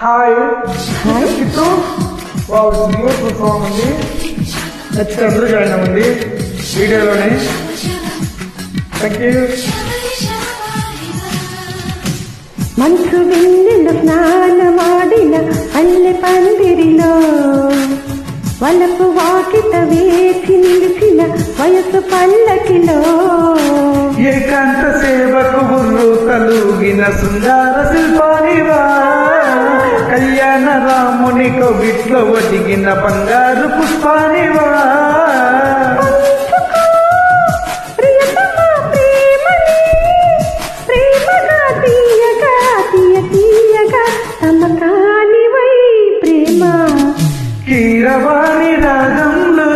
Hi kit beautiful song ఉంది. నచ్చితే అందరూ జాయిన్ అవ్వండి వీడియోలోనే. Thank you. మంచు వెన్నెల స్నానమాడిన అల్లె పందిరిలో వలపు వాకిట వేచి నిలిచిన వయసు పల్లకిలో ఏకాంత సేవకు గుర్రు తలుగిన సుందర శిల్పానివా, కళ్యాణ రాముని కవిట్లో ఒదిగిన బంగారు పుష్పానివా. కీరవాణి రాగంలో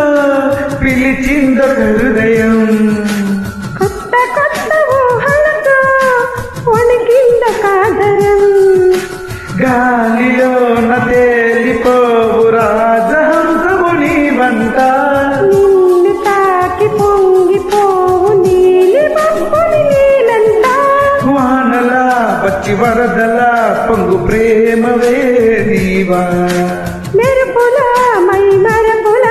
పిలిచింద హృదయం, కొత్త కొత్త ఊహలతో వణికింద కాదరం. గాలిలోన తేలిపోవు రాజహంసము నీవంట, నిన్ను తాకి పొంగిపోవు నీలి మబ్బుని నీలంట. వానలా పచ్చి వరదలా పొంగు ప్రేమవే నీవా, మెరుపుల మై మరపుల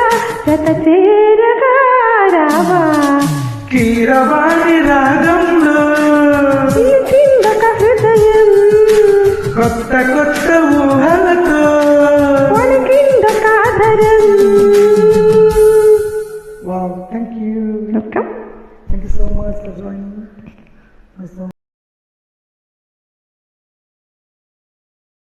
జత చేరగా రావా. కీరవాణి రాగంలో పిలిచిందొక హృదయం, కొత్త కొత్త ఊహలతో వణికింద కాదరం.